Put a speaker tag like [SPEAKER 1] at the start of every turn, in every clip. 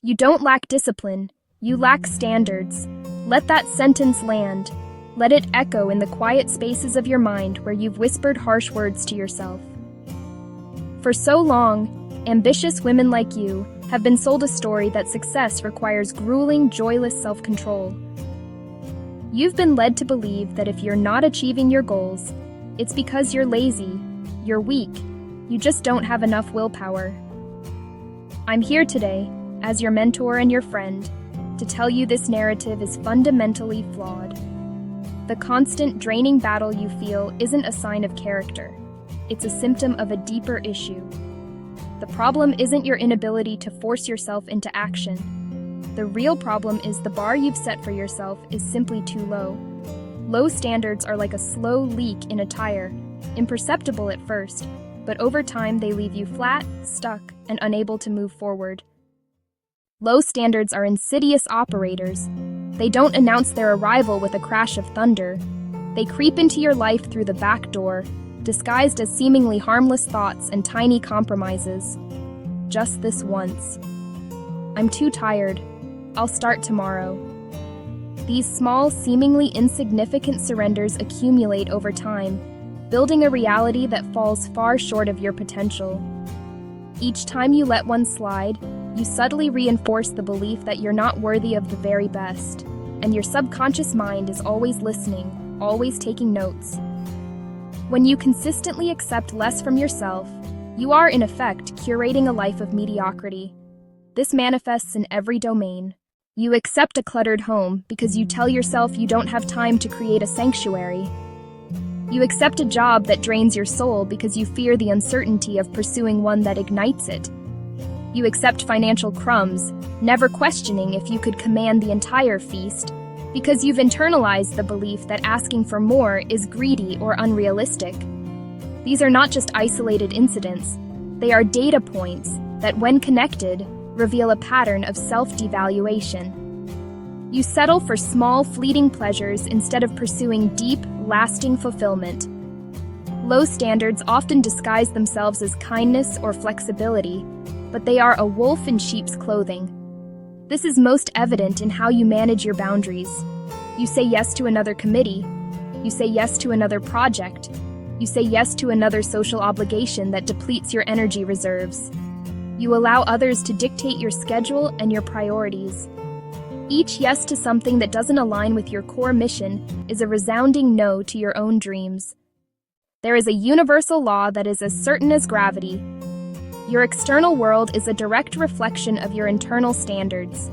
[SPEAKER 1] You don't lack discipline, you lack standards. Let that sentence land. Let it echo in the quiet spaces of your mind where you've whispered harsh words to yourself. For so long, ambitious women like you have been sold a story that success requires grueling, joyless self-control. You've been led to believe that if you're not achieving your goals, it's because you're lazy, you're weak, you just don't have enough willpower. I'm here today, as your mentor and your friend, to tell you this narrative is fundamentally flawed. The constant draining battle you feel isn't a sign of character. It's a symptom of a deeper issue. The problem isn't your inability to force yourself into action. The real problem is the bar you've set for yourself is simply too low. Low standards are like a slow leak in a tire, imperceptible at first, but over time they leave you flat, stuck, and unable to move forward. Low standards are insidious operators. They don't announce their arrival with a crash of thunder. They creep into your life through the back door, disguised as seemingly harmless thoughts and tiny compromises. Just this once. I'm too tired. I'll start tomorrow. These small, seemingly insignificant surrenders accumulate over time, building a reality that falls far short of your potential. Each time you let one slide, you subtly reinforce the belief that you're not worthy of the very best, and your subconscious mind is always listening, always taking notes. When you consistently accept less from yourself, you are, in effect, curating a life of mediocrity. This manifests in every domain. You accept a cluttered home because you tell yourself you don't have time to create a sanctuary. You accept a job that drains your soul because you fear the uncertainty of pursuing one that ignites it. You accept financial crumbs, never questioning if you could command the entire feast, because you've internalized the belief that asking for more is greedy or unrealistic. These are not just isolated incidents, they are data points that, when connected, reveal a pattern of self-devaluation. You settle for small, fleeting pleasures instead of pursuing deep, lasting fulfillment. Low standards often disguise themselves as kindness or flexibility, but they are a wolf in sheep's clothing. This is most evident in how you manage your boundaries. You say yes to another committee. You say yes to another project. You say yes to another social obligation that depletes your energy reserves. You allow others to dictate your schedule and your priorities. Each yes to something that doesn't align with your core mission is a resounding no to your own dreams. There is a universal law that is as certain as gravity. Your external world is a direct reflection of your internal standards.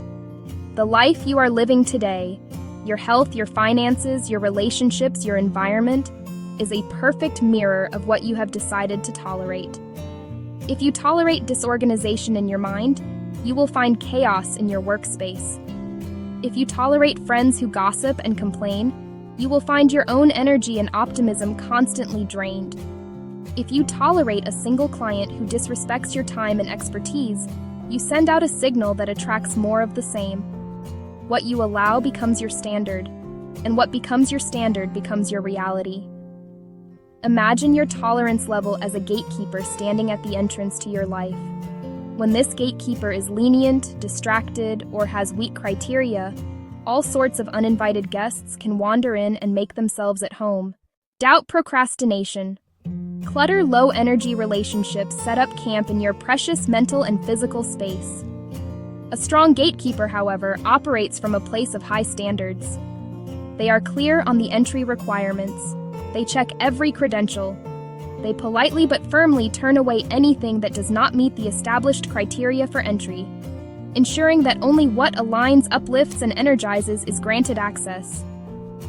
[SPEAKER 1] The life you are living today, your health, your finances, your relationships, your environment, is a perfect mirror of what you have decided to tolerate. If you tolerate disorganization in your mind, you will find chaos in your workspace. If you tolerate friends who gossip and complain, you will find your own energy and optimism constantly drained. If you tolerate a single client who disrespects your time and expertise, you send out a signal that attracts more of the same. What you allow becomes your standard, and what becomes your standard becomes your reality. Imagine your tolerance level as a gatekeeper standing at the entrance to your life. When this gatekeeper is lenient, distracted, or has weak criteria, all sorts of uninvited guests can wander in and make themselves at home. Doubt procrastination. Clutter low-energy relationships set up camp in your precious mental and physical space. A strong gatekeeper, however, operates from a place of high standards. They are clear on the entry requirements. They check every credential. They politely but firmly turn away anything that does not meet the established criteria for entry, ensuring that only what aligns, uplifts, and energizes is granted access.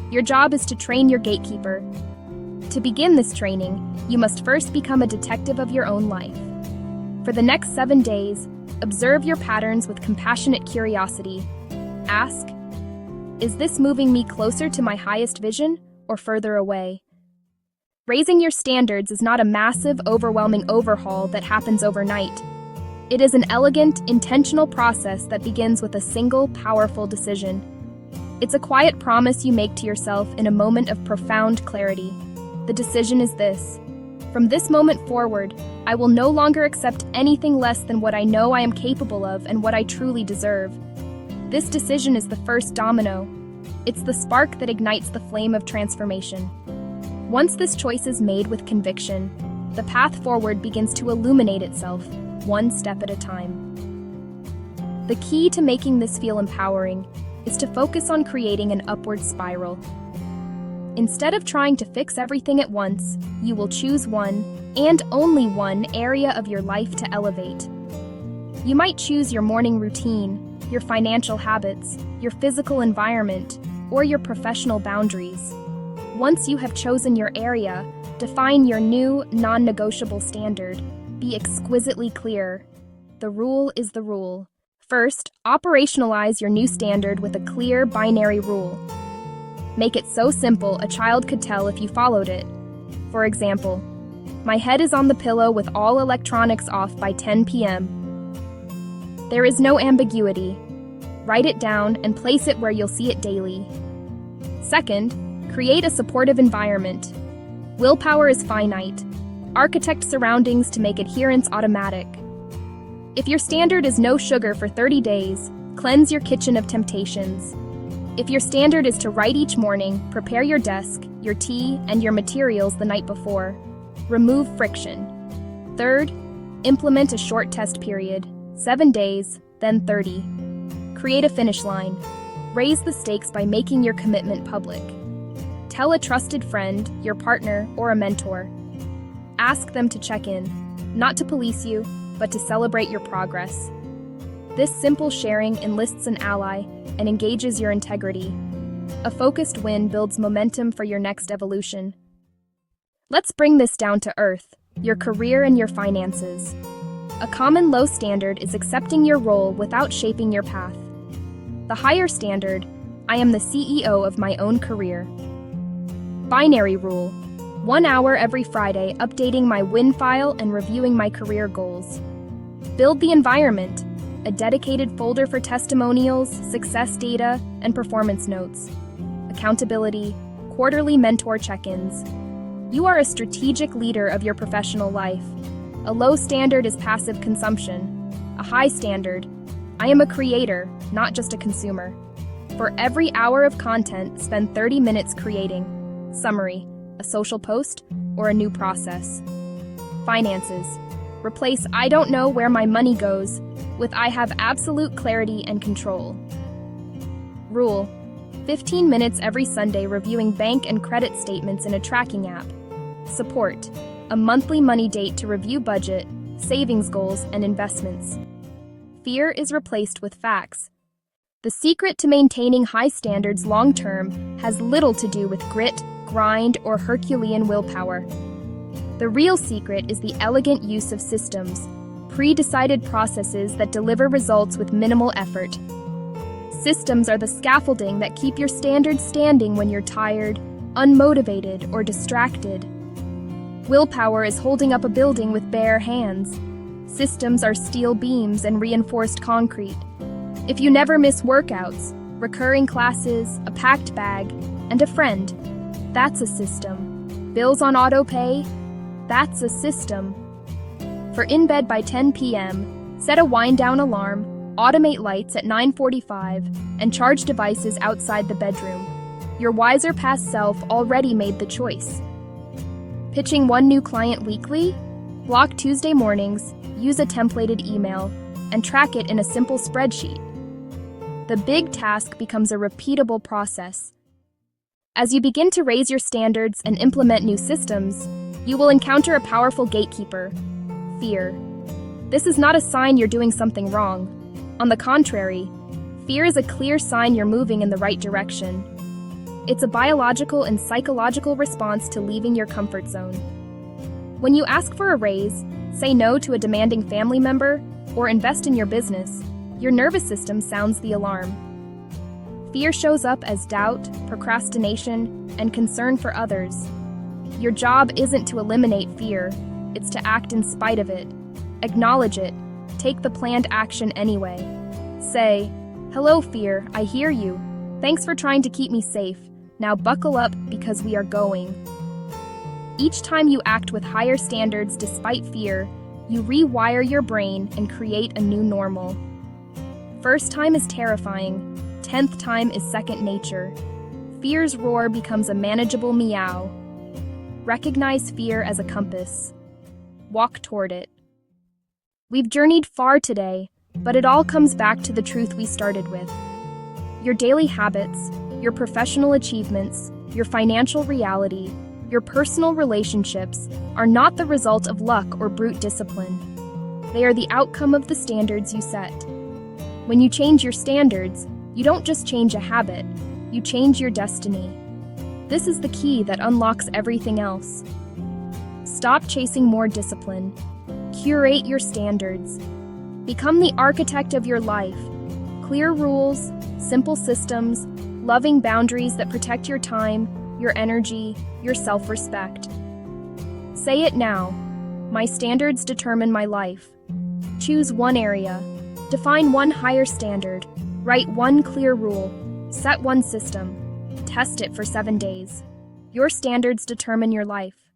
[SPEAKER 1] Your job is to train your gatekeeper. To begin this training, you must first become a detective of your own life. For the next 7 days, observe your patterns with compassionate curiosity. Ask, is this moving me closer to my highest vision or further away? Raising your standards is not a massive, overwhelming overhaul that happens overnight. It is an elegant, intentional process that begins with a single, powerful decision. It's a quiet promise you make to yourself in a moment of profound clarity. The decision is this: From this moment forward, I will no longer accept anything less than what I know I am capable of and what I truly deserve. This decision is the first domino. It's the spark that ignites the flame of transformation. Once this choice is made with conviction, the path forward begins to illuminate itself, one step at a time. The key to making this feel empowering is to focus on creating an upward spiral. Instead of trying to fix everything at once, you will choose one, and only one, area of your life to elevate. You might choose your morning routine, your financial habits, your physical environment, or your professional boundaries. Once you have chosen your area, define your new, non-negotiable standard. Be exquisitely clear. The rule is the rule. First, operationalize your new standard with a clear binary rule. Make it so simple a child could tell if you followed it. For example, my head is on the pillow with all electronics off by 10 p.m. There is no ambiguity. Write it down and place it where you'll see it daily. Second, create a supportive environment. Willpower is finite. Architect surroundings to make adherence automatic. If your standard is no sugar for 30 days, cleanse your kitchen of temptations. If your standard is to write each morning, prepare your desk, your tea, and your materials the night before. Remove friction. Third, implement a short test period, 7 days, then 30. Create a finish line. Raise the stakes by making your commitment public. Tell a trusted friend, your partner, or a mentor. Ask them to check in, not to police you, but to celebrate your progress. This simple sharing enlists an ally and engages your integrity. A focused win builds momentum for your next evolution. Let's bring this down to earth, your career and your finances. A common low standard is accepting your role without shaping your path. The higher standard, I am the CEO of my own career. Binary rule, 1 hour every Friday updating my win file and reviewing my career goals. Build the environment, a dedicated folder for testimonials, success data, and performance notes. Accountability, quarterly mentor check-ins. You are a strategic leader of your professional life. A low standard is passive consumption. A high standard, I am a creator, not just a consumer. For every hour of content, spend 30 minutes creating. Summary, a social post, or a new process. Finances. Replace I don't know where my money goes with I have absolute clarity and control. Rule, 15 minutes every Sunday reviewing bank and credit statements in a tracking app. Support, a monthly money date to review budget, savings goals, and investments. Fear is replaced with facts. The secret to maintaining high standards long-term has little to do with grit, grind, or Herculean willpower. The real secret is the elegant use of systems, pre-decided processes that deliver results with minimal effort. Systems are the scaffolding that keep your standards standing when you're tired, unmotivated, or distracted. Willpower is holding up a building with bare hands. Systems are steel beams and reinforced concrete. If you never miss workouts, recurring classes, a packed bag, and a friend, that's a system. Bills on auto pay, that's a system. For in bed by 10 p.m., set a wind-down alarm, automate lights at 9:45, and charge devices outside the bedroom. Your wiser past self already made the choice. Pitching one new client weekly? Block Tuesday mornings, use a templated email, and track it in a simple spreadsheet. The big task becomes a repeatable process. As you begin to raise your standards and implement new systems, you will encounter a powerful gatekeeper, fear. This is not a sign you're doing something wrong. On the contrary, fear is a clear sign you're moving in the right direction. It's a biological and psychological response to leaving your comfort zone. When you ask for a raise, say no to a demanding family member, or invest in your business, your nervous system sounds the alarm. Fear shows up as doubt, procrastination, and concern for others. Your job isn't to eliminate fear, it's to act in spite of it. Acknowledge it. Take the planned action anyway. Say, "Hello, fear, I hear you. Thanks for trying to keep me safe. Now buckle up because we are going." Each time you act with higher standards despite fear, you rewire your brain and create a new normal. First time is terrifying. 10th time is second nature. Fear's roar becomes a manageable meow. Recognize fear as a compass. Walk toward it. We've journeyed far today, but it all comes back to the truth we started with. Your daily habits, your professional achievements, your financial reality, your personal relationships are not the result of luck or brute discipline. They are the outcome of the standards you set. When you change your standards, you don't just change a habit, you change your destiny. This is the key that unlocks everything else. Stop chasing more discipline. Curate your standards. Become the architect of your life. Clear rules, simple systems, loving boundaries that protect your time, your energy, your self-respect. Say it now. My standards determine my life. Choose one area. Define one higher standard. Write one clear rule. Set one system. Test it for 7 days. Your standards determine your life.